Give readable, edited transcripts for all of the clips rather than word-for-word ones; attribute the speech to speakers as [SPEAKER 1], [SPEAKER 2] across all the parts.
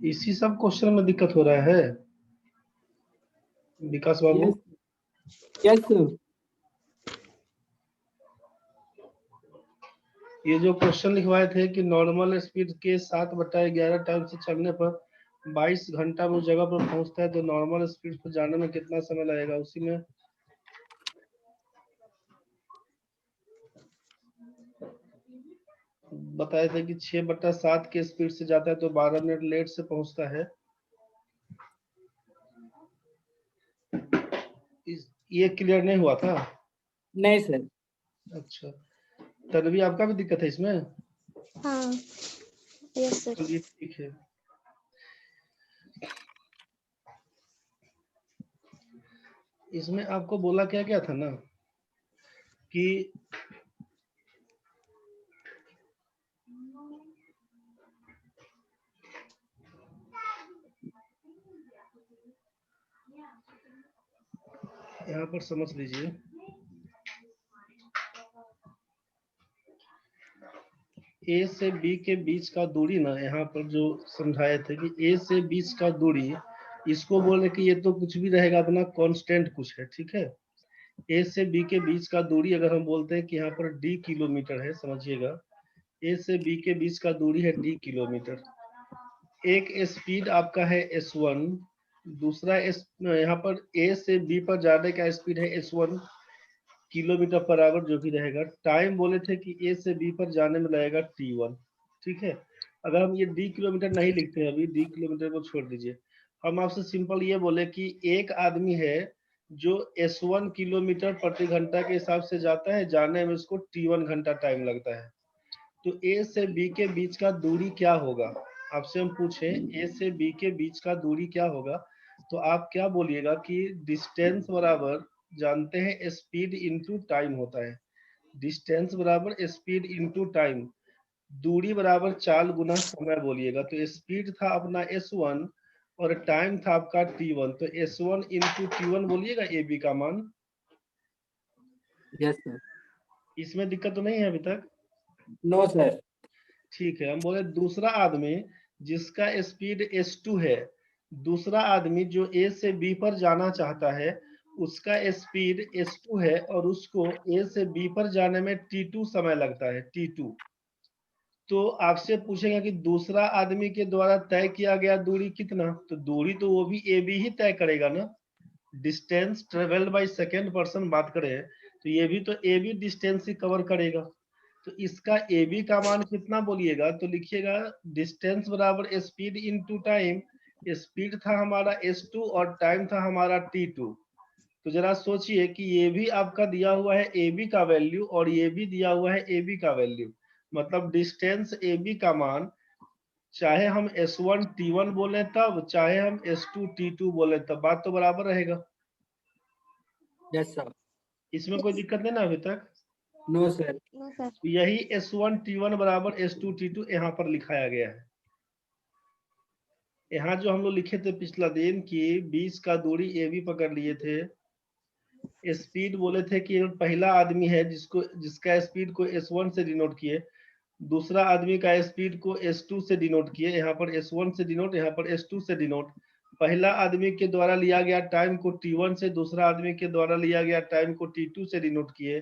[SPEAKER 1] इसी सब क्वेश्चन में दिक्कत हो रहा है विकास बाबू।
[SPEAKER 2] Yes sir.
[SPEAKER 1] ये जो क्वेश्चन लिखवाए थे कि नॉर्मल स्पीड के 7/11 टाइम से चलने पर 22 घंटा में उस जगह पर पहुंचता है, तो नॉर्मल स्पीड पर जाने में कितना समय लगेगा? उसी में बताए थे कि 6/7 के स्पीड से जाता है तो 12 मिनट लेट से पहुंचता है। ये क्लियर नहीं हुआ था?
[SPEAKER 2] नहीं सर।
[SPEAKER 1] अच्छा, तभी आपका भी दिक्कत है इसमें?
[SPEAKER 3] हाँ यस सर।
[SPEAKER 1] चलिए ठीक है। इसमें आपको बोला क्या क्या था ना कि यहाँ पर समझ लीजिए, ए से बी के बीच का दूरी ना, यहाँ पर जो समझाए थे कि ए से बीच का दूरी, इसको बोले कि ये तो कुछ भी रहेगा अपना कांस्टेंट कुछ है, ठीक है। ए से बी के बीच का दूरी अगर हम बोलते हैं कि यहाँ पर डी किलोमीटर है, समझिएगा ए से बी के बीच का दूरी है डी किलोमीटर। एक स्पीड आपका है s1, दूसरा यहाँ पर ए से बी पर जाने का स्पीड है s1 किलोमीटर पर आवर जो भी रहेगा। टाइम बोले थे कि ए से बी पर जाने में लगेगा t1, ठीक है। अगर हम ये डी किलोमीटर नहीं लिखते हैं, अभी डी किलोमीटर को छोड़ दीजिए, हम आपसे सिंपल ये बोले कि एक आदमी है जो s1 किलोमीटर प्रति घंटा के हिसाब से जाता है, जाने में उसको t1 घंटा टाइम लगता है। तो ए से बी के बीच का दूरी क्या होगा? आपसे हम पूछे ए से बी के बीच का दूरी क्या होगा, तो आप क्या बोलिएगा कि डिस्टेंस बराबर, जानते हैं स्पीड इनटू टाइम होता है, डिस्टेंस बराबर स्पीड इनटू टाइम, दूरी बराबर चाल गुना समय बोलिएगा। तो स्पीड था अपना s1 और टाइम था आपका t1, तो s1 इंटू t1 बोलिएगा ए बी का मान।
[SPEAKER 2] Yes sir.
[SPEAKER 1] इसमें दिक्कत तो नहीं है अभी तक?
[SPEAKER 2] No sir.
[SPEAKER 1] ठीक है। हम बोले दूसरा आदमी जिसका स्पीड s2 है, दूसरा आदमी जो ए से बी पर जाना चाहता है, उसका स्पीड s2 है और उसको ए से बी पर जाने में t2 समय लगता है, t2। तो आपसे पूछेगा कि दूसरा आदमी के द्वारा तय किया गया दूरी कितना, तो दूरी तो वो भी ए बी ही तय करेगा ना। Distance travelled by second person बात करें तो ये भी तो ए बी डिस्टेंस ही कवर करेगा। तो इसका ए बी का मान कितना बोलिएगा, तो लिखिएगा डिस्टेंस बराबर स्पीड इनटू टाइम। स्पीड था हमारा s2 और टाइम था हमारा t2। तो जरा सोचिए कि ये भी आपका दिया हुआ है ए बी का वैल्यू और ये भी दिया हुआ है ए बी का वैल्यू, मतलब डिस्टेंस ए बी का मान, चाहे हम s1 t1 बोले तब, चाहे हम s2 t2 बोले तब, बात तो बराबर रहेगा।
[SPEAKER 2] Yes sir.
[SPEAKER 1] इसमें कोई दिक्कत नहीं ना अभी तक?
[SPEAKER 2] No sir.
[SPEAKER 3] No sir.
[SPEAKER 1] यही s1 t1 बराबर s2 t2 यहाँ पर लिखाया गया है। यहाँ जो हम लोग लिखे थे पिछला दिन कि बीच का दूरी ए बी पकड़ लिए थे, स्पीड बोले थे कि पहला आदमी है जिसका स्पीड को s1 से डिनोट किए, दूसरा आदमी का स्पीड को s2 से डिनोट किए, यहाँ पर s1 से डिनोट, यहाँ पर s2 से डिनोट। पहला आदमी के द्वारा लिया गया टाइम को t1 से, दूसरा आदमी के द्वारा लिया गया टाइम को t2 से डिनोट किए।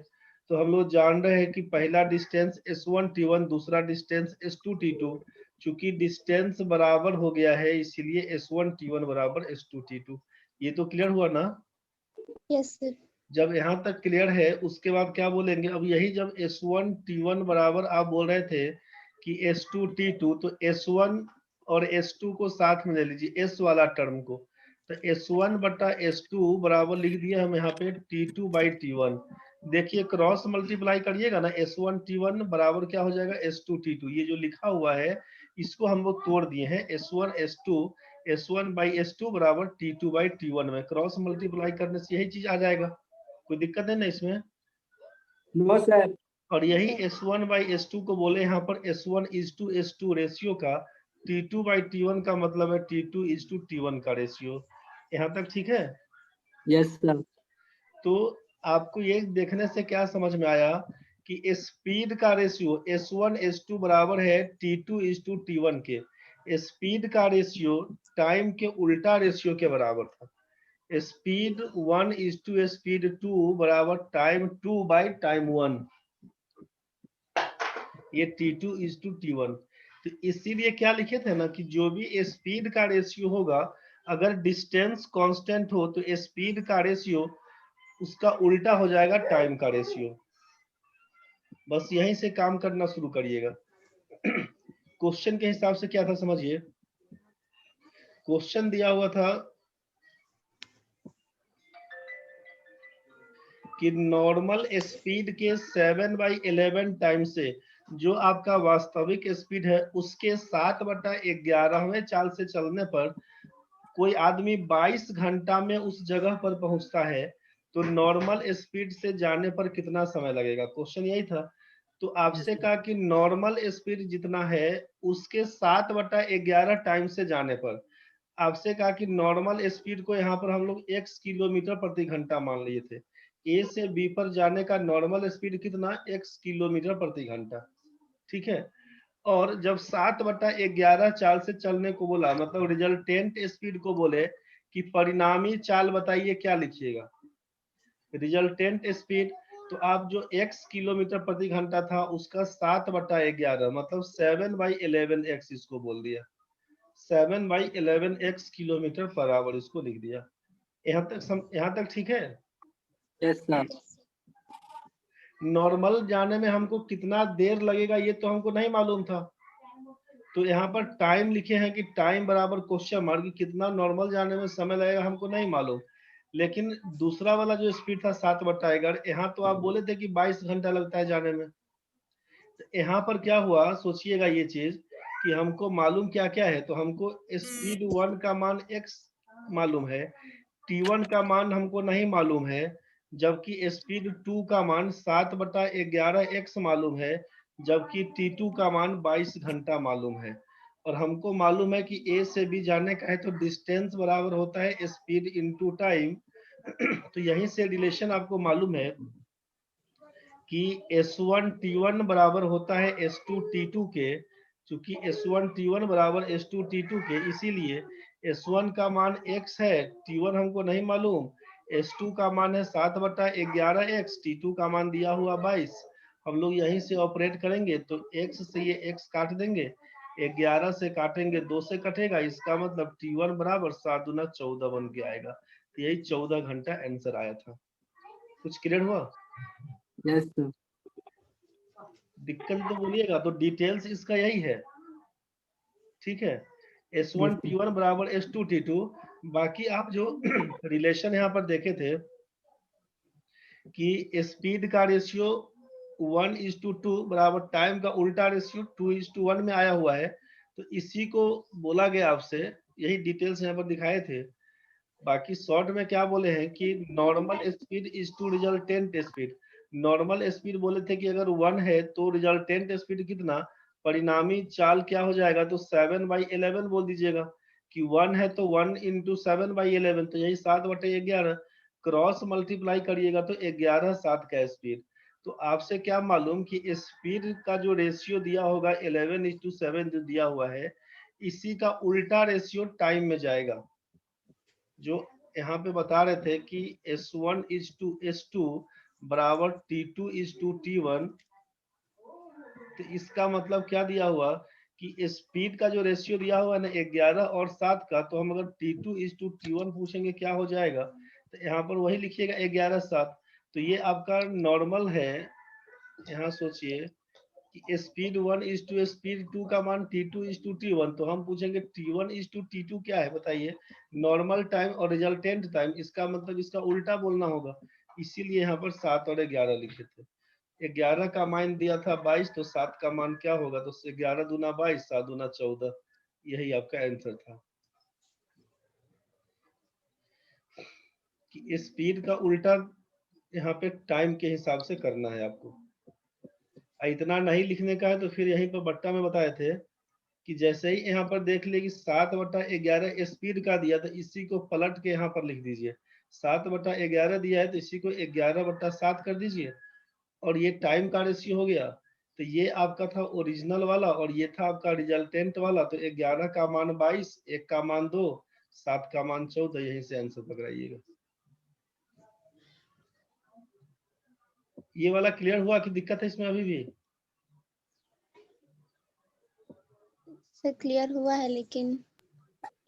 [SPEAKER 1] तो हम लोग जान रहे हैं कि पहला डिस्टेंस s1 t1, दूसरा डिस्टेंस s2 t2। चूंकि डिस्टेंस बराबर हो गया है इसीलिए s1 t1 बराबर s2 t2। ये तो क्लियर हुआ ना?
[SPEAKER 3] Yes sir.
[SPEAKER 1] जब यहाँ तक क्लियर है उसके बाद क्या बोलेंगे, अब यही जब s1 t1 बराबर आप बोल रहे थे कि s2 t2, तो s1 और s2 को साथ में ले लीजिए, s वाला टर्म को, तो s1 बटा s2 बराबर लिख दिए हम यहाँ पे t2 बाई t1। देखिए क्रॉस मल्टीप्लाई करिएगा ना, s1 t1 बराबर क्या हो जाएगा, s2 t2। ये जो लिखा हुआ है इसको हम लोग तोड़ दिए हैं, s1 s2, s1 by s2 बराबर t2 बाई t1 में क्रॉस मल्टीप्लाई करने से यही चीज आ जाएगा। कोई दिक्कत है ना इसमें?
[SPEAKER 2] No sir.
[SPEAKER 1] और यही s1 बाई s2 को बोले यहाँ पर s1 is to s2 ratio का, t2 बाई t1 का मतलब है t2 इज टू t1 का रेशियो। यहाँ तक ठीक है?
[SPEAKER 2] Yes sir.
[SPEAKER 1] तो आपको ये देखने से क्या समझ में आया कि स्पीड का रेशियो S1 S2 बराबर है T2 T1 के। स्पीड का रेशियो टाइम के उल्टा रेशियो के बराबर था। स्पीड 1 स्पीड 2 बराबर टाइम 2 बाई टाइम 1। ये T2 T1। तो इसीलिए क्या लिखे थे ना कि जो भी स्पीड का रेशियो होगा, अगर डिस्टेंस कांस्टेंट हो तो स्पीड का रेशियो उसका उल्टा हो जाएगा टाइम का रेशियो। बस यहीं से काम करना शुरू करिएगा। क्वेश्चन के हिसाब से क्या था समझिए। क्वेश्चन दिया हुआ था कि नॉर्मल स्पीड के 7/11 टाइम से जो आपका वास्तविक स्पीड है उसके 7/11वें चाल से चलने पर कोई आदमी 22 घंटा में उस जगह पर पहुंचता है, तो नॉर्मल स्पीड से जाने पर कितना समय लगेगा। क्वेश्चन यही था। तो आपसे कहा कि नॉर्मल स्पीड जितना है उसके 7/11 टाइम से जाने पर आपसे कहा कि नॉर्मल स्पीड को यहाँ पर हम लोग x किलोमीटर प्रति घंटा मान लिए थे। ए से बी पर जाने का नॉर्मल स्पीड कितना, x किलोमीटर प्रति घंटा। ठीक है। और जब 7/11 चाल से चलने को बोला, मतलब रिजल्टेंट स्पीड को बोले कि परिणामी चाल बताइए, क्या लिखिएगा रिजल्टेंट स्पीड। तो आप जो x किलोमीटर प्रति घंटा था उसका 7/11 मतलब 7/11x इसको बोल दिया। 7/11x किलोमीटर पर आवर इसको लिख दिया। यहाँ तक ठीक है?
[SPEAKER 2] Yes sir.
[SPEAKER 1] नॉर्मल जाने में हमको कितना देर लगेगा ये तो हमको नहीं मालूम था, तो यहाँ पर टाइम लिखे हैं कि टाइम बराबर क्वेश्चन मार्क, कितना नॉर्मल जाने में समय लगेगा हमको नहीं मालूम। लेकिन दूसरा वाला जो स्पीड था 7/11, यहाँ तो आप बोले थे कि 22 घंटा लगता है जाने में। तो यहाँ पर क्या हुआ सोचिएगा ये चीज कि हमको मालूम क्या क्या है। तो हमको स्पीड 1 का मान x मालूम है, T1 का मान हमको नहीं मालूम है, जबकि स्पीड 2 का मान 7/11x मालूम है, जबकि T2 का मान 22 घंटा मालूम है। और हमको मालूम है कि A से B जाने का है तो डिस्टेंस बराबर होता है स्पीड इनटू टाइम। तो यहीं से रिलेशन आपको मालूम है कि S1 T1 बराबर होता है S2 T2 के। चूंकि S1 T1 बराबर S2 T2 के, इसीलिए S1 का मान x है, T1 हमको नहीं मालूम, S2 का मान है 7/11x, T2 का मान दिया हुआ 22। हम लोग यहीं से ऑपरेट करेंगे तो x से ये x काट देंगे, 11 से काटेंगे 2 से कटेगा, इसका मतलब T1 बराबर 7 दूना 14 बन के आएगा। तो यही 14 घंटा आंसर आया था। कुछ क्लियर हुआ?
[SPEAKER 2] Yes sir.
[SPEAKER 1] दिक्कत तो बोलिएगा। तो डिटेल्स इसका यही है। ठीक है। S1 T1 बराबर S2 T2। बाकी आप जो रिलेशन यहाँ पर देखे थे कि स्पीड का रेशियो 1:2 बराबर टाइम का उल्टा रेशियो 2:1 में आया हुआ है, तो इसी को बोला गया आपसे, यही डिटेल्स यहाँ पर दिखाए थे। बाकी शॉर्ट में क्या बोले हैं कि normal speed is to resultant speed. Normal speed बोले थे कि अगर 1 है तो रिजल्टेंट स्पीड कितना, परिणामी चाल क्या हो जाएगा, तो 7/11 बोल दीजिएगा कि 1 है तो 1 इंटू 7/11, तो यही 7/11 क्रॉस मल्टीप्लाई करिएगा तो 11 7 का स्पीड। तो आपसे क्या मालूम कि स्पीड का जो रेशियो दिया होगा 11:7 जो दिया हुआ है, इसी का उल्टा रेशियो टाइम में जाएगा। जो यहाँ पे बता रहे थे कि S1:S2 बराबर T2:T1। तो इसका मतलब क्या दिया हुआ कि स्पीड का जो रेशियो दिया हुआ है ना 11 और 7 का, तो हम अगर T2:T1 पूछेंगे क्या हो जाएगा, तो यहाँ पर वही लिखिएगा 11 7। तो ये आपका नॉर्मल है। यहाँ सोचिए कि स्पीड 1:2 स्पीड 2 का मान T2:T1, तो हम पूछेंगे T1:T2 क्या है बताइए, नॉर्मल टाइम और रिजल्टेंट टाइम, इसका मतलब इसका उल्टा बोलना होगा। इसीलिए यहाँ पर 7 और 11 लिखे थे। 11 का मान दिया था 22, तो 7 का मान क्या होगा, तो 11 दूना 22 7 दूना 14। यही आपका आंसर था कि स्पीड का उल्टा यहाँ पे टाइम के हिसाब से करना है आपको। इतना नहीं लिखने का है तो फिर यहीं पर बट्टा में बताए थे कि जैसे ही यहाँ पर देख लिए कि 7/11 स्पीड का दिया, तो इसी को पलट के यहाँ पर लिख दीजिए। 7/11 दिया है तो इसी को 11/7 कर दीजिए, और ये टाइम का रेशियो हो गया। तो ये आपका था ओरिजिनल वाला और ये था आपका रिजल्टेंट वाला। तो 11 का मान 22, 1 का मान 2, 7 का मान 14, यहीं से आंसर पकड़ाइएगा। ये वाला क्लियर हुआ कि दिक्कत है इसमें अभी भी?
[SPEAKER 3] सर क्लियर हुआ है, लेकिन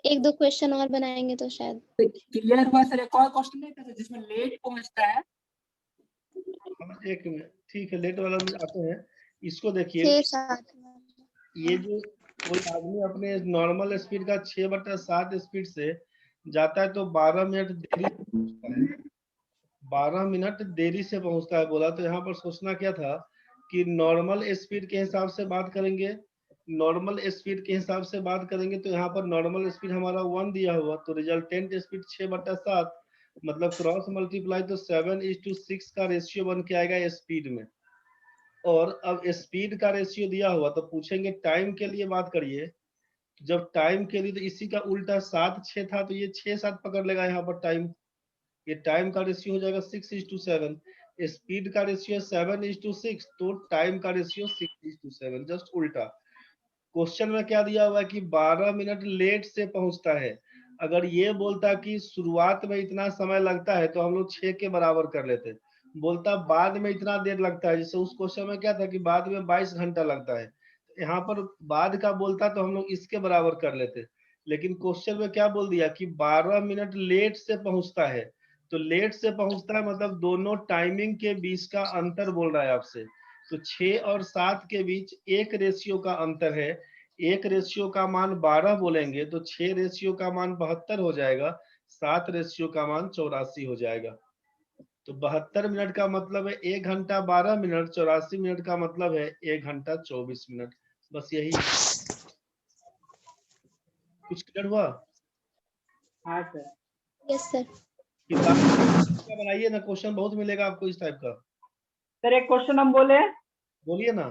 [SPEAKER 3] एक दो क्वेश्चन और बनाएंगे तो शायद।
[SPEAKER 2] क्लियर हुआ सर। एक और क्वेश्चन नहीं था जिसमें लेट पहुंचता है?
[SPEAKER 1] एक मिनट, ठीक है, लेट वाला में आते हैं। इसको देखिए,
[SPEAKER 3] 6-7।
[SPEAKER 1] ये जो कोई आदमी अपने नॉर्मल स्पीड का 6/7 स्पीड से जाता है तो 12 मिनट देरी से पहुंचता है। 12 मिनट देरी से पहुंचता है बोला, तो यहाँ पर सोचना क्या था कि नॉर्मल स्पीड के हिसाब से बात करेंगे। नॉर्मल स्पीड के हिसाब से बात करेंगे तो यहाँ पर नॉर्मल स्पीड हमारा 1 दिया हुआ, तो रिजल्टेंट स्पीड 6/7, मतलब क्रॉस मल्टीप्लाई तो 7:6 का रेशियो बन के आएगा स्पीड में। और अब स्पीड का रेशियो दिया हुआ तो पूछेंगे टाइम के लिए बात करिए। जब टाइम के लिए तो इसी का उल्टा 7/6 था, तो ये 6/7 पकड़ लेगा यहाँ पर टाइम। ये टाइम का रेशियो हो जाएगा 6:7। स्पीड का रेशियो 7:6, तो टाइम का रेशियो 6:7, जस्ट उल्टा। क्वेश्चन में क्या दिया हुआ है कि 12 मिनट लेट से पहुंचता है। अगर ये बोलता कि शुरुआत में इतना समय लगता है तो हम लोग 6 के बराबर कर लेते। बोलता बाद में इतना देर लगता है, जैसे उस क्वेश्चन में क्या था कि बाद में 22 घंटा लगता है, यहाँ पर बाद का बोलता तो हम लोग इसके बराबर कर लेते। लेकिन क्वेश्चन में क्या बोल दिया कि 12 मिनट लेट से पहुंचता है। तो लेट से पहुंचता है मतलब दोनों टाइमिंग के बीच का अंतर बोल रहा है आपसे। तो 6 और 7 के बीच 1 रेशियो का अंतर है। 1 रेशियो का मान 12 बोलेंगे तो 6 रेशियो का मान 72 हो जाएगा, 7 रेशियो का मान 84 हो जाएगा। तो 72 मिनट का मतलब है 1 घंटा 12 मिनट, 84 मिनट का मतलब है 1 घंटा 24 मिनट। बस यही। कुछ क्लियर हुआ?
[SPEAKER 2] हाँ सर।
[SPEAKER 3] Yes sir.
[SPEAKER 1] किताब बनाइए ना, क्वेश्चन बहुत मिलेगा आपको इस टाइप का।
[SPEAKER 2] सर एक क्वेश्चन हम बोले,
[SPEAKER 1] बोलिए ना।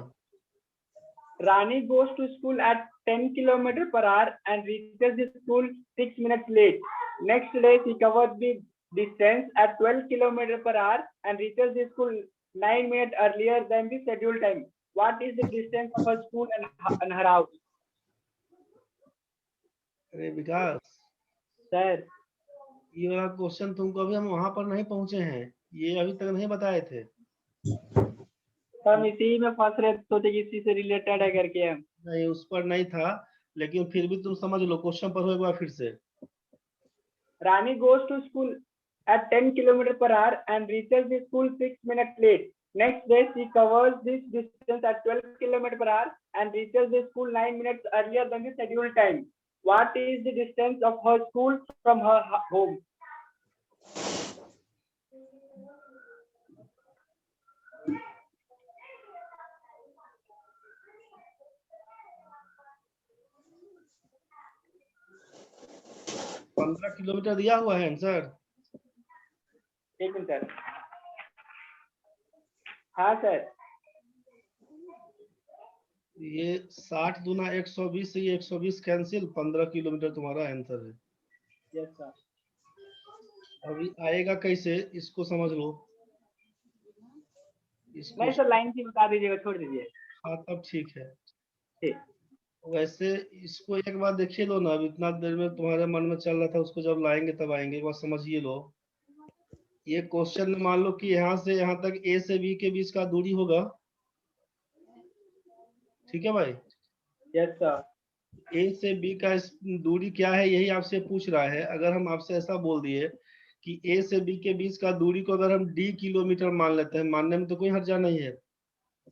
[SPEAKER 2] Rani goes to school at 10 km per hour and reaches the school 6 minutes late. Next day, she covers the distance at 12 km per hour and reaches the school 9 minutes earlier than the scheduled time. What is the distance of her school and her house?
[SPEAKER 1] अरे विकास,
[SPEAKER 2] sir
[SPEAKER 1] ये वाला question तुमको अभी हम वहां पर नहीं पहुंचे हैं, ये अभी तक नहीं बताए थे।
[SPEAKER 2] हम इसी में फंस रहे, सोचे कि इसी से रिलेटेड है करके हम।
[SPEAKER 1] नहीं, उस पर नहीं था, लेकिन फिर भी तुम समझ लो। क्वेश्चन पढ़ो एक बार फिर से।
[SPEAKER 2] Rani goes to school at 10 km per hour and reaches the school 6 minutes late. Next day, she covers this distance at 12 km per hour and reaches the school 9 minutes earlier than the scheduled time. What is the distance of her school from her home?
[SPEAKER 1] पंद्रह kilometre दिया हुआ है answer.
[SPEAKER 2] एक minute sir. हाँ sir.
[SPEAKER 1] ये 60 दूना 120 से ये 120 कैंसिल, 15 किलोमीटर तुम्हारा आंसर है।
[SPEAKER 2] Yes sir.
[SPEAKER 1] अभी आएगा कैसे इसको समझ लो। इसको
[SPEAKER 2] नहीं सर, लाइन से बता दीजिएगा, छोड़ दीजिए।
[SPEAKER 1] हाँ तब ठीक है।
[SPEAKER 2] ठीक।
[SPEAKER 1] वैसे इसको एक बार देखिए लो ना, अब इतना देर में तुम्हारे मन में चल रहा था, उसको जब लाएंगे तब आएंगे, एक बार समझिए लो। ये क्वेश्चन में मान लो कि यहाँ से यहाँ तक ए से बी के बीच का दूरी होगा, ठीक है भाई।
[SPEAKER 2] Yes sir.
[SPEAKER 1] ए से बी का दूरी क्या है यही आपसे पूछ रहा है। अगर हम आपसे ऐसा बोल दिए कि ए से बी के बीच का दूरी को अगर हम डी किलोमीटर मान लेते हैं, मानने में तो कोई हर्जा नहीं है।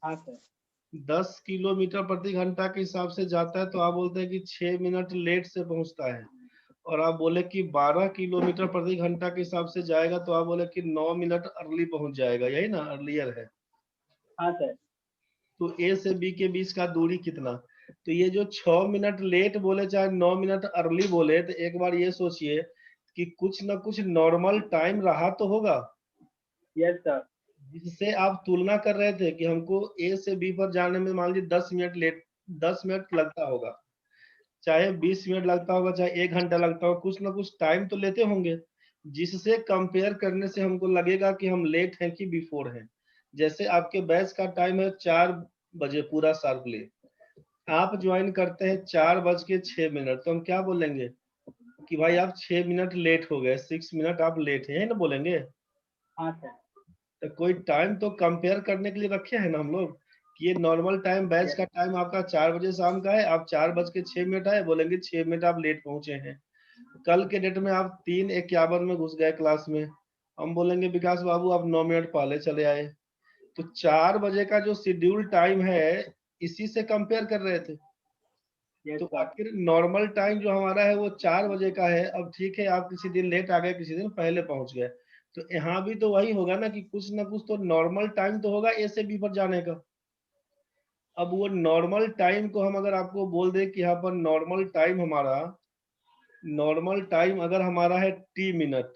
[SPEAKER 2] हाँ सर।
[SPEAKER 1] 10 किलोमीटर प्रति घंटा के हिसाब से जाता है तो आप बोलते हैं कि 6 मिनट लेट से पहुंचता है। और आप बोले कि 12 किलोमीटर प्रति घंटा के हिसाब से जाएगा तो आप बोले कि 9 मिनट अर्ली पहुंच जाएगा, यही ना अर्लियर है।
[SPEAKER 2] हाँ सर।
[SPEAKER 1] तो ए से बी के बीच का दूरी कितना? तो ये जो 6 मिनट लेट बोले चाहे 9 मिनट अर्ली बोले, तो एक बार ये सोचिए कि कुछ ना कुछ नॉर्मल टाइम रहा तो होगा
[SPEAKER 2] यस सर।
[SPEAKER 1] जिससे आप तुलना कर रहे थे कि हमको ए से बी पर जाने में मान लीजिए 10 मिनट लेट 10 मिनट लगता होगा, चाहे 20 मिनट लगता होगा, चाहे 1 घंटा लगता होगा, कुछ ना कुछ टाइम तो लेते होंगे, जिससे कंपेयर करने से हमको लगेगा कि हम लेट हैं कि बिफोर हैं। जैसे आपके बैच का टाइम है 4 बजे पूरा शार्पली, आप ज्वाइन करते हैं 4:06, तो हम क्या बोलेंगे कि भाई आप 6 मिनट लेट हो गए, 6 मिनट आप लेट हैं, यही ना बोलेंगे।
[SPEAKER 2] हाँ सर।
[SPEAKER 1] तो कोई टाइम तो कंपेयर करने के लिए रखे हैं ना हम लोग, कि ये नॉर्मल टाइम बैच का टाइम आपका 4 बजे शाम का है, आप 4:06 आए, बोलेंगे 6 मिनट आप लेट पहुंचे हैं। कल के डेट में आप 3:51 में घुस गए क्लास में, हम बोलेंगे विकास बाबू आप 9 मिनट पहले चले आए। तो 4 बजे का जो शेड्यूल टाइम है, इसी से कंपेयर कर रहे थे। तो आखिर नॉर्मल टाइम जो हमारा है वो 4 बजे का है। अब ठीक है, आप किसी दिन लेट आ गए, किसी दिन पहले पहुंच गए, तो यहाँ भी तो वही होगा ना कि कुछ ना कुछ तो नॉर्मल टाइम तो होगा ए से बी पर जाने का। अब वो नॉर्मल टाइम को हम अगर आपको बोल दे कि यहाँ पर नॉर्मल टाइम हमारा, नॉर्मल टाइम अगर हमारा है टी मिनट,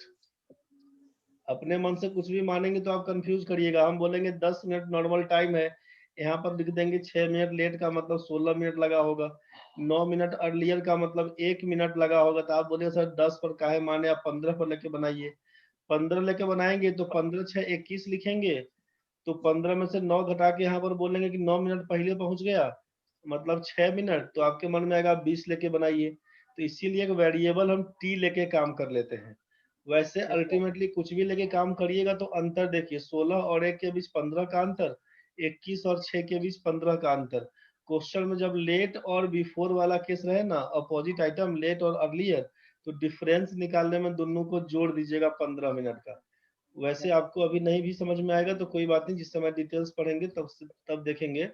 [SPEAKER 1] अपने मन से कुछ भी मानेंगे तो आप कंफ्यूज करिएगा। हम बोलेंगे 10 मिनट नॉर्मल टाइम है, यहाँ पर लिख देंगे 6 मिनट लेट का मतलब 16 मिनट लगा होगा, 9 मिनट अर्लियर का मतलब 1 मिनट लगा होगा। तो आप बोले सर 10 पर काहे माने, आप 15 पर लेके बनाइए। 15 लेके बनाएंगे तो 15 6 21 लिखेंगे, तो 15 में से 9 घटा के यहाँ पर बोलेंगे कि 9 मिनट पहले पहुंच गया, मतलब 6 मिनट, तो आपके मन में आएगा 20 लेके बनाइए। तो इसीलिए एक वेरिएबल हम टी लेके काम कर लेते हैं। वैसे अल्टीमेटली कुछ भी लेके काम करिएगा तो अंतर देखिए, 16 और 1 के बीच 15 का अंतर, 21 और 6 के बीच 15 का अंतर। क्वेश्चन में जब लेट और बिफोर वाला केस रहे ना, अपोजिट आइटम लेट और अर्लियर, तो डिफरेंस निकालने में दोनों को जोड़ दीजिएगा 15 मिनट का। वैसे आपको अभी नहीं भी समझ में आएगा तो कोई बात नहीं, जिस समय डिटेल्स पढ़ेंगे तब देखेंगे।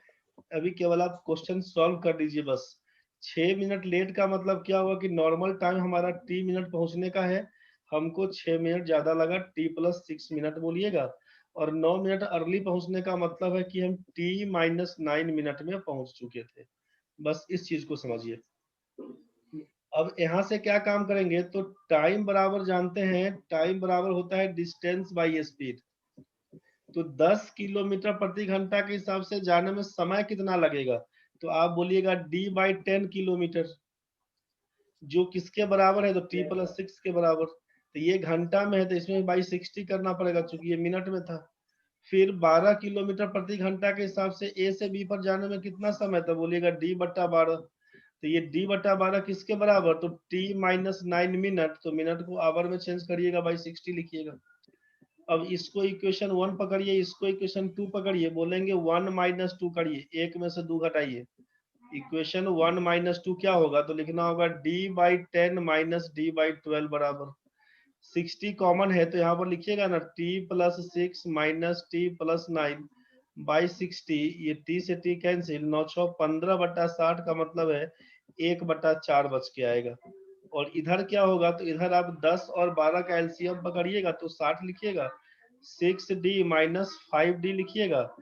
[SPEAKER 1] अभी केवल आप क्वेश्चन सॉल्व कर दीजिए बस। 6 मिनट लेट का मतलब क्या हुआ कि नॉर्मल टाइम हमारा टी मिनट पहुंचने का है, हमको 6 मिनट ज्यादा लगा, टी प्लस 6 मिनट बोलिएगा। और 9 मिनट अर्ली पहुंचने का मतलब है कि हम टी माइनस 9 मिनट में पहुंच चुके थे। बस इस चीज को समझिए। अब यहाँ से क्या काम करेंगे, तो टाइम बराबर जानते हैं, टाइम बराबर होता है डिस्टेंस बाई स्पीड। तो 10 किलोमीटर प्रति घंटा के हिसाब से जाने में समय कितना लगेगा, तो आप बोलिएगा d/10 किलोमीटर, जो किसके बराबर है, तो t + 6 के बराबर। तो ये घंटा में है तो इसमें बाई 60 करना पड़ेगा, क्योंकि ये मिनट में था। फिर 12 किलोमीटर प्रति घंटा के हिसाब से ए से बी पर जाने में कितना समय था, बोलिएगा d/12। तो ये d/12 किसके बराबर, तो t माइनस 9 मिनट, तो मिनट को आवर में चेंज करिएगा, बाई 60 लिखिएगा। अब इसको इक्वेशन 1 पकड़िए, इसको इक्वेशन 2 पकड़िए, बोलेंगे 1 - 2 करिए, एक में से 2 घटाइए। इक्वेशन 1 - 2 क्या होगा, तो लिखना होगा d/10 माइनस d/12 बराबर 60 कॉमन है, तो यहाँ पर लिखिएगा ना t + 6 माइनस t + 9 बाई 60। ये t से t कैंसिल, 9 6 15/60 का मतलब है 1/4 बच के आएगा। और इधर क्या होगा, तो इधर आप 10 और 12 का एलसीएम पकड़िएगा तो 60 लिखिएगा, 6d माइनस 5d लिखिएगा।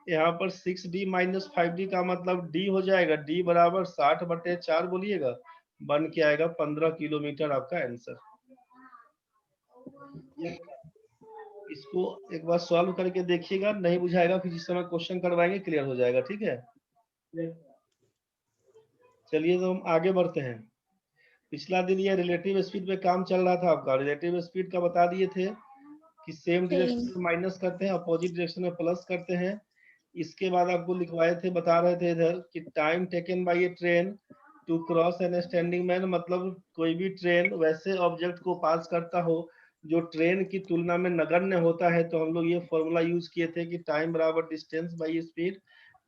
[SPEAKER 1] यहाँ पर 6d माइनस 5d का मतलब d हो जाएगा, d बराबर 60/4 बोलिएगा, बन के आएगा 15 किलोमीटर आपका आंसर। इसको एक बार सॉल्व करके देखिएगा, नहीं बुझाएगा फिर जिस समय क्वेश्चन करवाएंगे क्लियर हो जाएगा, ठीक है। चलिए तो हम आगे बढ़ते हैं। पिछला दिन ये रिलेटिव स्पीड पे काम चल रहा था आपका। रिलेटिव स्पीड का बता दिए थे कि सेम डायरेक्शन में माइनस करते हैं, अपोजिट डायरेक्शन में प्लस करते हैं। इसके बाद आपको लिखवाए थे, बता रहे थे इधर कि time taken by a train to cross an standing man, मतलब कोई भी ट्रेन वैसे ऑब्जेक्ट को पास करता हो जो ट्रेन की तुलना में नगण्य होता है, तो हम लोग ये फॉर्मूला यूज किए थे कि टाइम बराबर डिस्टेंस बाई स्पीड,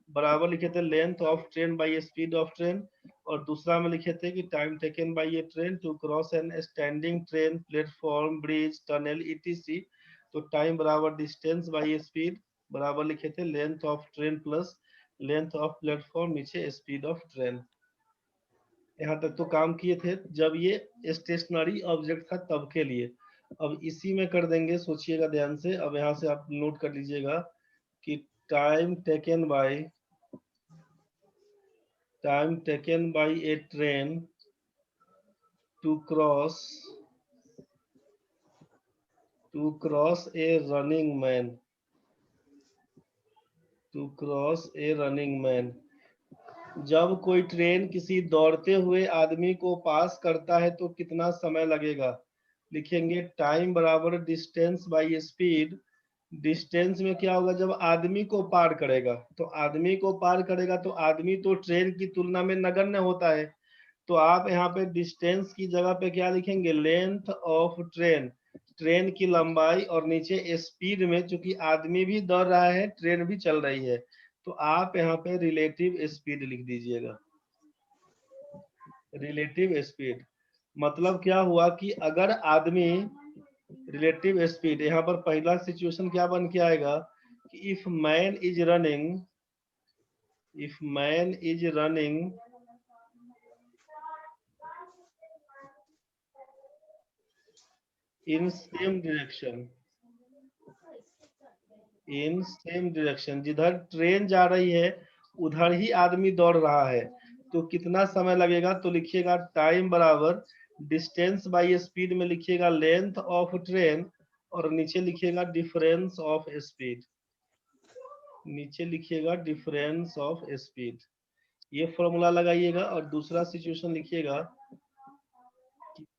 [SPEAKER 1] बराबर लिखे थे length of train by speed of train. और दूसरा में लिखे थे कि time taken by a train to cross an standing train, platform, bridge, tunnel ETC. तो टाइम बराबर डिस्टेंस बाई स्पीड, बराबर लिखे थे length of train plus length of platform, नीचे स्पीड ऑफ ट्रेन। यहाँ तक तो काम किए थे जब ये स्टेशनरी ऑब्जेक्ट था तब के लिए। अब इसी में कर देंगे, सोचिएगा ध्यान से। अब यहाँ से आप नोट कर लीजिएगा कि time taken by a train to cross a running man, जब कोई ट्रेन किसी दौड़ते हुए आदमी को पास करता है तो कितना समय लगेगा? लिखेंगे टाइम बराबर डिस्टेंस बाई स्पीड। डिस्टेंस में क्या होगा, जब आदमी को पार करेगा, तो आदमी को पार करेगा तो आदमी तो ट्रेन की तुलना में नगण्य होता है, तो आप यहाँ पे डिस्टेंस की जगह पे क्या लिखेंगे, लेंथ ऑफ ट्रेन, ट्रेन की लंबाई, और नीचे स्पीड में चूंकि आदमी भी दौड़ रहा है ट्रेन भी चल रही है, तो आप यहाँ पे रिलेटिव स्पीड लिख दीजिएगा। रिलेटिव स्पीड मतलब क्या हुआ कि अगर आदमी, रिलेटिव स्पीड यहाँ पर पहला सिचुएशन क्या बन के आएगा कि if man is running in same direction, जिधर ट्रेन जा रही है उधर ही आदमी दौड़ रहा है, तो कितना समय लगेगा, तो लिखिएगा टाइम बराबर डिस्टेंस बाई स्पीड में लिखिएगा लेंथ ऑफ ट्रेन, और नीचे लिखिएगा डिफरेंस ऑफ स्पीड, नीचे लिखिएगा डिफरेंस ऑफ स्पीड, ये फॉर्मूला लगाइएगा। और दूसरा सिचुएशन लिखिएगा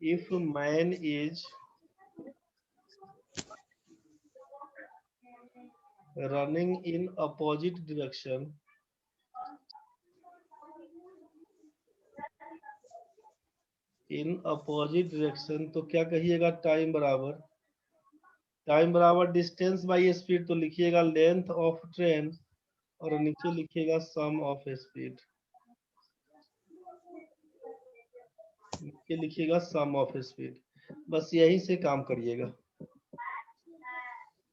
[SPEAKER 1] if man is running in opposite direction तो क्या कहिएगा, टाइम बराबर डिस्टेंस बाई स्पीड, तो लिखिएगा लेंथ ऑफ ट्रेन, और नीचे लिखिएगा सम ऑफ स्पीड, नीचे लिखिएगा सम ऑफ स्पीड। बस यही से काम करिएगा।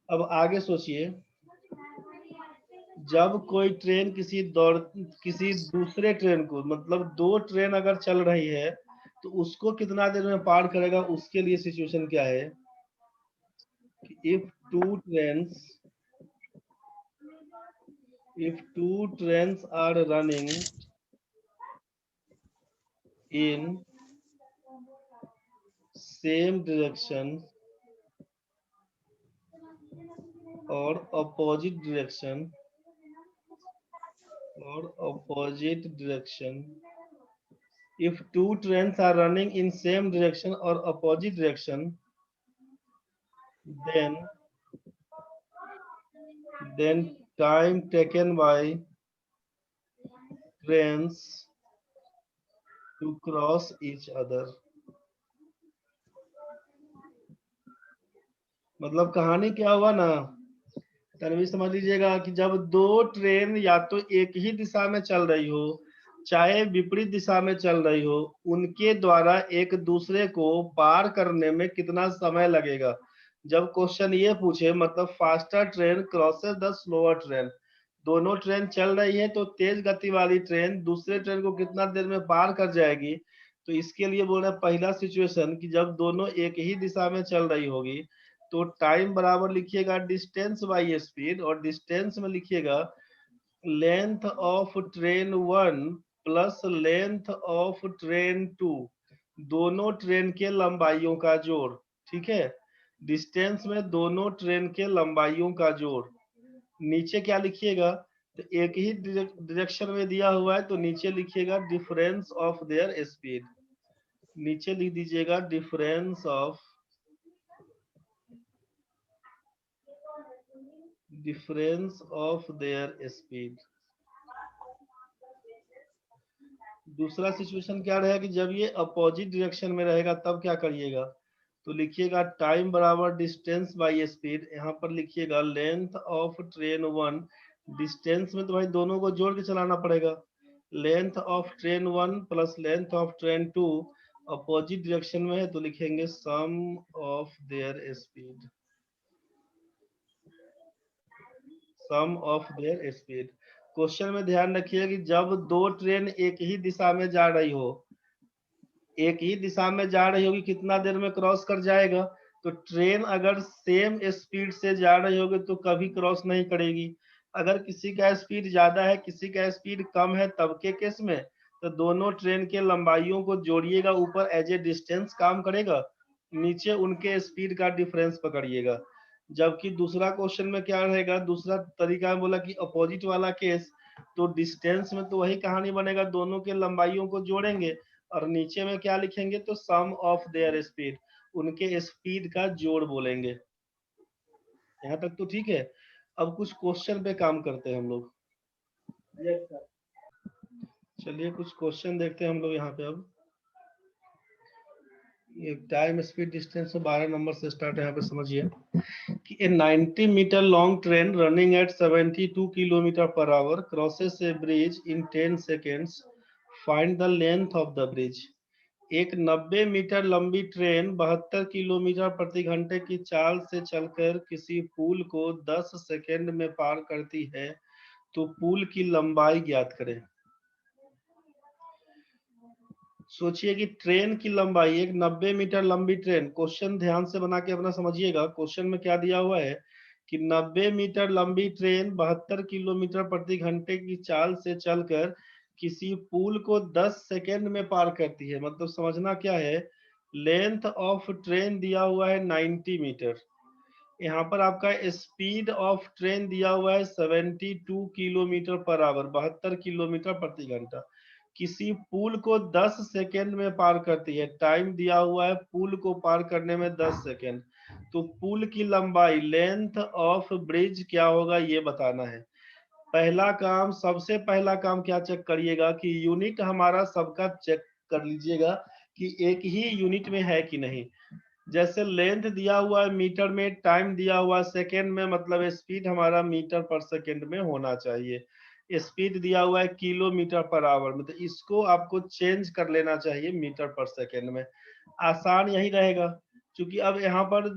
[SPEAKER 1] अब आगे सोचिए, जब कोई ट्रेन किसी दूसरे ट्रेन को, मतलब दो ट्रेन अगर चल रही है तो उसको कितना देर में पार करेगा, उसके लिए सिचुएशन क्या है कि if two trains are running in same direction और opposite direction, if two trains are running in same direction or opposite direction, then time taken by trains to cross each other, मतलब कहानी क्या हुआ ना, तनवी समझ लीजिएगा कि जब दो ट्रेन या तो एक ही दिशा में चल रही हो चाहे विपरीत दिशा में चल रही हो, उनके द्वारा एक दूसरे को पार करने में कितना समय लगेगा। जब क्वेश्चन ये पूछे मतलब faster train crosses the slower train, दोनों ट्रेन चल रही है तो तेज गति वाली ट्रेन दूसरे ट्रेन को कितना देर में पार कर जाएगी, तो इसके लिए बोल रहे हैं पहला सिचुएशन कि जब दोनों एक ही दिशा में चल रही होगी तो टाइम बराबर लिखिएगा डिस्टेंस बाई स्पीड, और डिस्टेंस में लिखिएगा length of train 1 plus length of train 2, दोनों ट्रेन के लंबाइयों का जोड़। ठीक है, डिस्टेंस में दोनों ट्रेन के लंबाइयों का जोड़। नीचे क्या लिखिएगा, तो एक ही डायरेक्शन में दिया हुआ है तो नीचे लिखिएगा डिफरेंस ऑफ देयर स्पीड, नीचे लिख दीजिएगा डिफरेंस ऑफ देयर स्पीड। दूसरा सिचुएशन क्या रहेगा कि जब ये अपोजिट डायरेक्शन में रहेगा तब क्या करिएगा, तो लिखिएगा टाइम बराबर डिस्टेंस बाई स्पीड, यहाँ पर लिखिएगा लेंथ ऑफ ट्रेन 1, डिस्टेंस में तो भाई दोनों को जोड़ के चलाना पड़ेगा, length of train 1 plus length of train 2, opposite direction में है तो लिखेंगे sum of their speed, sum of their speed. Question में ध्यान रखिए कि जब दो ट्रेन एक ही दिशा में जा रही हो, कितना देर में क्रॉस कर जाएगा, तो ट्रेन अगर सेम स्पीड से जा रही होगी तो कभी क्रॉस नहीं करेगी। अगर किसी का स्पीड ज्यादा है किसी का स्पीड कम है तब के केस में तो दोनों ट्रेन के लंबाइयों को जोड़िएगा, ऊपर एज ए डिस्टेंस काम करेगा, नीचे उनके स्पीड का डिफरेंस पकड़िएगा। जबकि दूसरा क्वेश्चन में क्या रहेगा, दूसरा तरीका बोला कि अपोजिट वाला केस, तो डिस्टेंस में तो वही कहानी बनेगा, दोनों के लंबाइयों को जोड़ेंगे और नीचे में क्या लिखेंगे, तो सम ऑफ देयर स्पीड, उनके स्पीड का जोड़ बोलेंगे। यहाँ तक तो ठीक है। अब कुछ क्वेश्चन पे काम करते हैं हम लोग।
[SPEAKER 2] Yes sir.
[SPEAKER 1] चलिए कुछ क्वेश्चन देखते हैं हम लोग यहाँ पे। अब ये टाइम स्पीड डिस्टेंस 12 नंबर से स्टार्ट है। यहाँ पे समझिए कि a 90 metre long train running at 72 kilometre per hour crosses a bridge in 10 seconds, find the length of the bridge. एक 90 मीटर लंबी ट्रेन 72 किलोमीटर प्रति घंटे की चाल से चलकर किसी पुल को 10 सेकेंड में पार करती है, तो पुल की लंबाई ज्ञात करें। सोचिए कि ट्रेन की लंबाई, एक 90 मीटर लंबी ट्रेन, क्वेश्चन ध्यान से बना के अपना समझिएगा। क्वेश्चन में क्या दिया हुआ है कि 90 मीटर लंबी ट्रेन 72 किलोमीटर प्रति घंटे की चाल से चलकर किसी पुल को 10 सेकेंड में पार करती है। मतलब समझना क्या है, लेंथ ऑफ ट्रेन दिया हुआ है 90 मीटर, यहाँ पर आपका स्पीड ऑफ ट्रेन दिया हुआ है 72 किलोमीटर पर आवर, 72 किलोमीटर प्रति घंटा। किसी पुल को 10 सेकेंड में पार करती है, टाइम दिया हुआ है पुल को पार करने में 10 सेकेंड। तो पुल की लंबाई, लेंथ ऑफ ब्रिज क्या होगा ये बताना है। पहला काम, सबसे पहला काम क्या चेक करिएगा कि यूनिट हमारा सबका चेक कर लीजिएगा कि एक ही यूनिट में है कि नहीं। जैसे लेंथ दिया हुआ है मीटर में, टाइम दिया हुआ सेकेंड में, मतलब स्पीड हमारा मीटर पर सेकेंड में होना चाहिए। स्पीड दिया हुआ है किलोमीटर पर आवर में, तो इसको आपको चेंज कर लेना चाहिए मीटर पर सेकेंड में। आसान यही रहेगा, क्योंकि अब यहाँ पर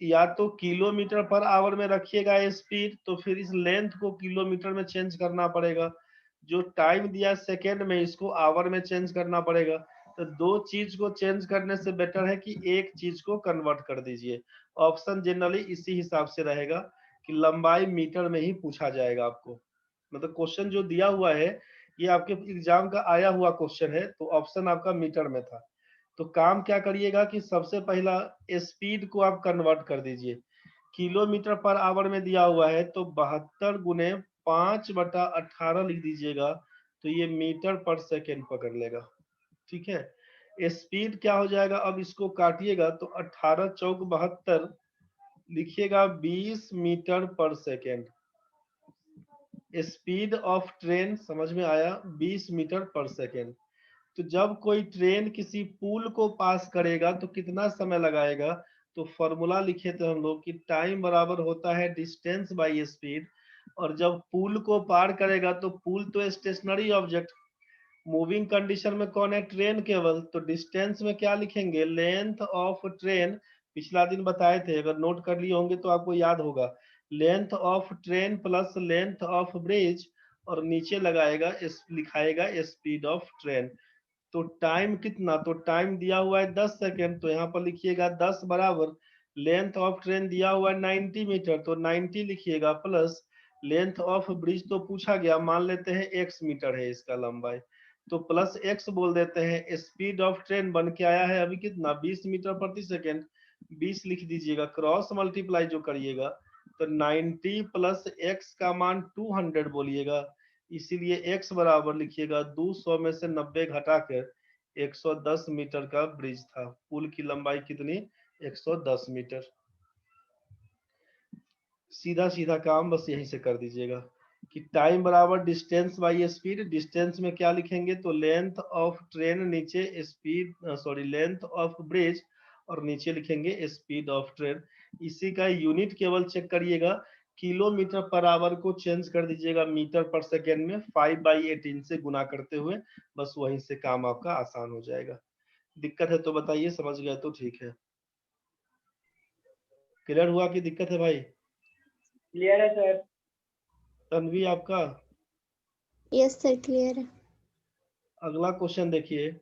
[SPEAKER 1] या तो किलोमीटर पर आवर में रखिएगा स्पीड, तो फिर इस लेंथ को किलोमीटर में चेंज करना पड़ेगा। जो टाइम दिया सेकेंड में, इसको आवर में चेंज करना पड़ेगा। तो दो चीज को चेंज करने से बेटर है कि एक चीज को कन्वर्ट कर दीजिए। ऑप्शन जनरली इसी हिसाब से रहेगा कि लंबाई मीटर में ही पूछा जाएगा आपको। मतलब क्वेश्चन जो दिया हुआ है ये आपके एग्जाम का आया हुआ क्वेश्चन है, तो ऑप्शन आपका मीटर में था। तो काम क्या करिएगा कि सबसे पहला स्पीड को आप कन्वर्ट कर दीजिए। किलोमीटर पर आवर में दिया हुआ है, तो 72 गुने 5/18 लिख दीजिएगा, तो ये मीटर पर सेकेंड पकड़ लेगा। ठीक है। स्पीड क्या हो जाएगा, अब इसको काटिएगा तो 18 चौक 72 लिखिएगा 20 मीटर पर सेकेंड। स्पीड ऑफ ट्रेन समझ में आया, 20 मीटर पर सेकेंड। तो जब कोई ट्रेन किसी पुल को पास करेगा तो कितना समय लगाएगा, तो फॉर्मूला लिखे थे हम लोग कि टाइम बराबर होता है डिस्टेंस बाय स्पीड। और जब पुल को पार करेगा तो पुल तो स्टेशनरी ऑब्जेक्ट, मूविंग कंडीशन में कौन है, ट्रेन केवल। तो डिस्टेंस में क्या लिखेंगे, लेंथ ऑफ ट्रेन, पिछला दिन बताए थे, अगर नोट कर लिए होंगे तो आपको याद होगा। Length of train plus length of bridge, और नीचे लगाएगा लिखाएगा स्पीड ऑफ ट्रेन। तो टाइम कितना, तो टाइम दिया हुआ है 10 सेकेंड, तो यहाँ पर लिखिएगा 10 बराबर लेंथ ऑफ ट्रेन दिया हुआ है 90 मीटर, तो 90 लिखिएगा प्लस लेंथ ऑफ ब्रिज तो पूछा गया, मान लेते हैं x मीटर है इसका लंबाई, तो प्लस x बोल देते हैं। स्पीड ऑफ ट्रेन बन के आया है अभी कितना, 20 मीटर प्रति सेकेंड, 20 लिख दीजिएगा, क्रॉस मल्टीप्लाई जो करिएगा तो 90 प्लस x का मान 200 बोलिएगा। इसीलिए x बराबर लिखिएगा 200 में से 90 घटाकर 110 मीटर का ब्रिज था। पुल की लंबाई कितनी, 110 मीटर। सीधा सीधा काम बस यहीं से कर दीजिएगा कि टाइम बराबर डिस्टेंस बाय स्पीड। डिस्टेंस में क्या लिखेंगे, तो लेंथ ऑफ ट्रेन नीचे speed, sorry length of bridge, और नीचे लिखेंगे स्पीड ऑफ ट्रेन। इसी का यूनिट केवल चेक करिएगा, किलोमीटर पर आवर को चेंज कर दीजिएगा मीटर पर सेकेंड में 5/18 से गुना करते हुए, बस वहीं से काम आपका आसान हो जाएगा। दिक्कत है तो बताइए, समझ गए तो ठीक है। क्लियर हुआ कि दिक्कत है भाई?
[SPEAKER 2] क्लियर है सर।
[SPEAKER 1] तन्वी आपका?
[SPEAKER 3] यस सर, क्लियर है।
[SPEAKER 1] अगला क्वेश्चन देखिए,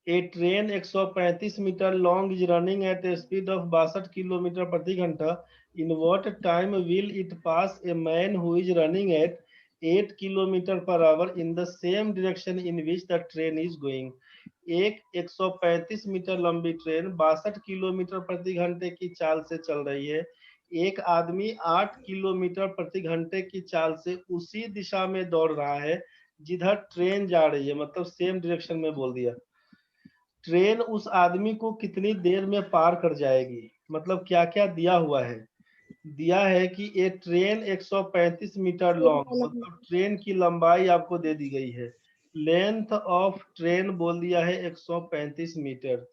[SPEAKER 1] a train 135 metre long is running at a speed of 62 kilometre प्रति घंटा, in what time will it pass a man who is running at 8 kilometre per hour in the same direction in which the train is going. एक 135 metre लंबी train 62 kilometre प्रति घंटे की चाल से चल रही है, एक आदमी 8 किलोमीटर प्रति घंटे की चाल से उसी दिशा में दौड़ रहा है जिधर ट्रेन जा रही है, मतलब सेम डायरेक्शन में बोल दिया। ट्रेन उस आदमी को कितनी देर में पार कर जाएगी, मतलब क्या क्या दिया हुआ है। दिया है कि एक ट्रेन 135 मीटर लॉन्ग, मतलब ट्रेन की लंबाई आपको दे दी गई है। लेंथ ऑफ ट्रेन बोल दिया है 135 metre.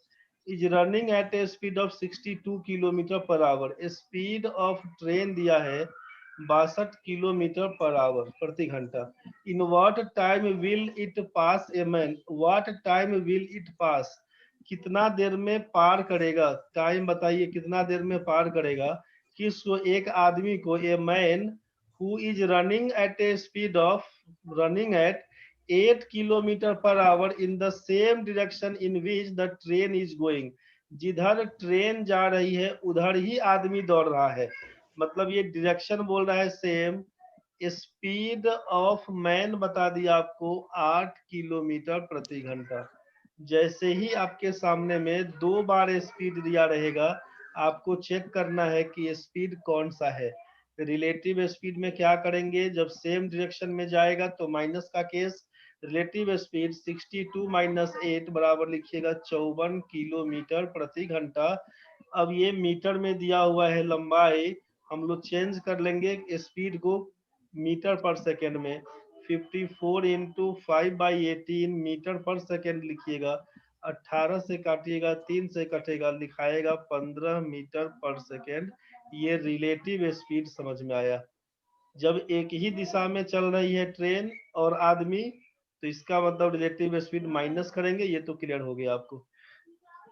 [SPEAKER 1] Is running at a speed of 62 kilometre per hour. Speed of train दिया है 62 किलोमीटर पर आवर प्रति घंटा। In what time will it pass a man. What time will it pass, कितना देर में पार करेगा, टाइम बताइए कितना देर में पार करेगा किसको, एक आदमी को। ए man who is running at a speed of running at 8 kilometre per hour in the same direction in which the train is going. जिधर ट्रेन जा रही है उधर ही आदमी दौड़ रहा है, मतलब ये डायरेक्शन बोल रहा है सेम। स्पीड ऑफ मैन बता दिया आपको 8 किलोमीटर प्रति घंटा। जैसे ही आपके सामने में 2 बार स्पीड दिया रहेगा, आपको चेक करना है कि स्पीड कौन सा है। रिलेटिव स्पीड में क्या करेंगे, जब सेम डायरेक्शन में जाएगा तो माइनस का केस। रिलेटिव स्पीड 62 माइनस 8 बराबर लिखिएगा 54 किलोमीटर प्रति घंटा। अब ये मीटर में दिया हुआ है लंबाई, हम लोग चेंज कर लेंगे स्पीड को मीटर पर सेकेंड में। 54 इंटू 5/18 मीटर पर सेकेंड लिखिएगा। 18 से काटिएगा, 3 से कटेगा, लिखाएगा 15 मीटर पर सेकेंड। ये रिलेटिव स्पीड समझ में आया। जब एक ही दिशा में चल रही है ट्रेन और आदमी, तो इसका मतलब रिलेटिव स्पीड माइनस करेंगे। ये तो क्लियर हो गया आपको।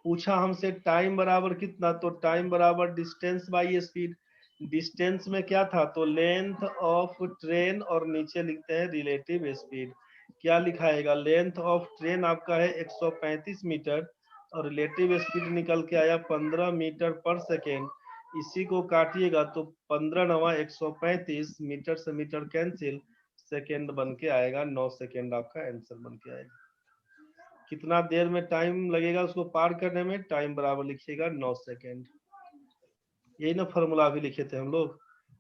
[SPEAKER 1] पूछा हमसे टाइम बराबर कितना, तो टाइम बराबर डिस्टेंस बाई स्पीड। डिस्टेंस में क्या था, तो लेंथ ऑफ ट्रेन और नीचे लिखते हैं रिलेटिव स्पीड। क्या लिखाएगा, लेंथ ऑफ ट्रेन आपका है 135 मीटर और रिलेटिव स्पीड निकल के आया 15 मीटर पर सेकेंड। इसी को काटिएगा तो 15 नवा 135, मीटर से मीटर कैंसिल, सेकेंड बन के आएगा 9 सेकेंड आपका आंसर बन के आएगा। कितना देर में टाइम लगेगा उसको पार करने में, टाइम बराबर लिखिएगा 9 सेकेंड। यही ना फॉर्मूला भी लिखे थे हम लोग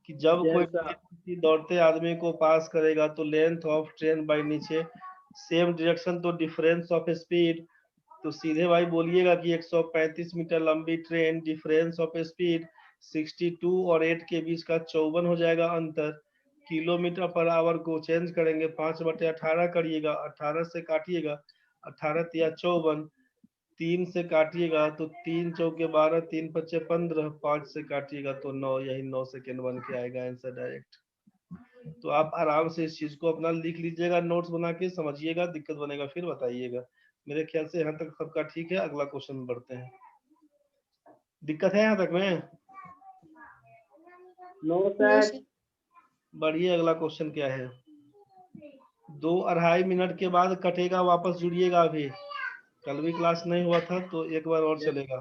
[SPEAKER 1] कि जब कोई किसी दौड़ते आदमी को पास करेगा तो लेंथ ऑफ ट्रेन बाई नीचे सेम डायरेक्शन तो डिफरेंस ऑफ स्पीड। तो सीधे भाई बोलिएगा कि 135 मीटर लंबी ट्रेन, डिफरेंस ऑफ स्पीड 62 और 8 के बीच का 54 हो जाएगा अंतर। किलोमीटर पर आवर को चेंज करेंगे, 5/18 करिएगा, 18 से काटिएगा, 18 तिया 54, 3 से काटिएगा तो 3 चौके 12, 3 पच्चे 15, 5 से काटिएगा तो 9, यही 9 सेकेंड बन के आएगा आंसर डायरेक्ट। तो आप आराम से इस चीज को अपना लिख लीजिएगा, नोट्स बना के समझिएगा, दिक्कत बनेगा फिर बताइएगा। मेरे ख्याल से यहाँ तक सबका ठीक है, अगला क्वेश्चन में बढ़ते हैं। दिक्कत है यहाँ तक में?
[SPEAKER 2] No sir.
[SPEAKER 1] बढ़िए, अगला क्वेश्चन क्या है। 2-2.5 मिनट के बाद कटेगा, वापस जुड़िएगा। अभी कल भी क्लास नहीं हुआ था तो एक बार और चलेगा।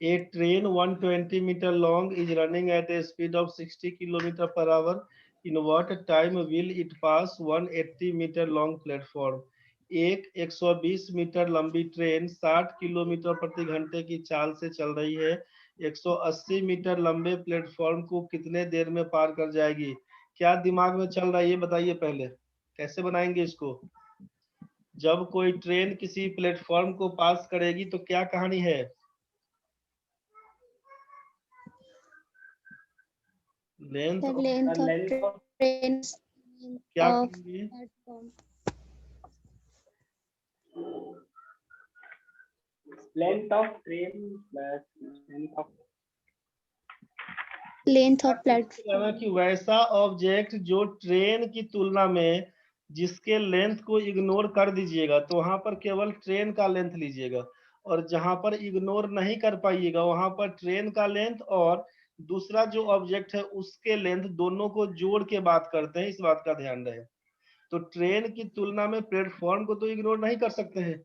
[SPEAKER 1] A train 120 meter long is running at a speed of 60 kilometer per hour. In what time will it pass 180 meter long platform? एक 120 मीटर लंबी ट्रेन 60 किलोमीटर प्रति घंटे की चाल से चल रही है। 180 मीटर लंबे प्लेटफॉर्म को कितने देर में पार कर जाएगी? क्या दिमाग में चल रहा है ये बताइए पहले, कैसे बनाएंगे इसको। जब कोई ट्रेन किसी प्लेटफॉर्म को पास करेगी तो क्या कहानी है? लेंथ ऑफ
[SPEAKER 3] ट्रेन
[SPEAKER 1] क्या करेंगे?
[SPEAKER 2] Length of train plus
[SPEAKER 3] length of platform
[SPEAKER 1] कि वैसा ऑब्जेक्ट जो ट्रेन की तुलना में जिसके लेंथ को इग्नोर कर दीजिएगा, तो वहां पर केवल ट्रेन का लेंथ लीजिएगा, और जहां पर इग्नोर नहीं कर पाइएगा वहां पर ट्रेन का लेंथ और दूसरा जो ऑब्जेक्ट है उसके लेंथ दोनों को जोड़ के बात करते हैं, इस बात का ध्यान रहे। तो ट्रेन की तुलना में प्लेटफॉर्म को तो इग्नोर नहीं कर सकते हैं।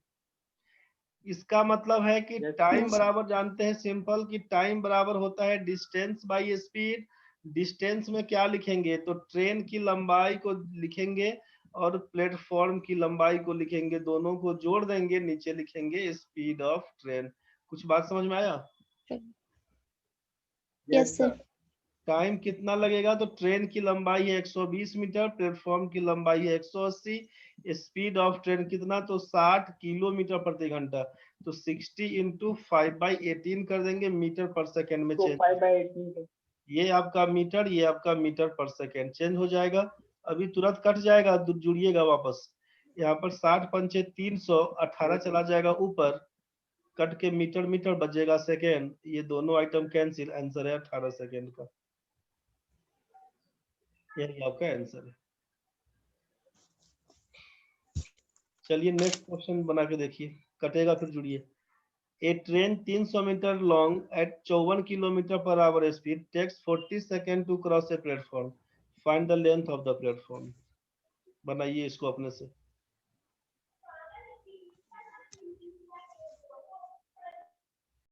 [SPEAKER 1] इसका मतलब है कि टाइम बराबर जानते हैं सिंपल, कि टाइम बराबर होता है डिस्टेंस बाय स्पीड। डिस्टेंस में क्या लिखेंगे, तो ट्रेन की लंबाई को लिखेंगे और प्लेटफॉर्म की लंबाई को लिखेंगे, दोनों को जोड़ देंगे, नीचे लिखेंगे स्पीड ऑफ ट्रेन। कुछ बात समझ में आया?
[SPEAKER 3] Yes sir.
[SPEAKER 1] टाइम कितना लगेगा? तो ट्रेन की लंबाई है 120 मीटर, प्लेटफॉर्म की लंबाई है 180, स्पीड ऑफ ट्रेन कितना? तो 60 किलोमीटर प्रति घंटा। तो 60 इंटू 5/18 कर देंगे, मीटर पर सेकेंड में
[SPEAKER 2] तो
[SPEAKER 1] चेंज।
[SPEAKER 2] 5/18
[SPEAKER 1] ये आपका मीटर, ये आपका मीटर पर सेकेंड चेंज हो जाएगा। अभी तुरंत कट जाएगा, जुड़िएगा वापस। यहाँ पर 60 पंचे 300, 18 चला जाएगा ऊपर, कट के मीटर मीटर बचेगा सेकेंड। ये दोनों आइटम कैंसिल, आंसर है 18 सेकेंड का। यही आपका आंसर है। चलिए नेक्स्ट क्वेश्चन बना के देखिए, कटेगा फिर जुड़िए। A train 300 metre long at 54 kilometre per hour speed takes 40 second to cross a platform, find the length of the platform. बनाइए इसको अपने से।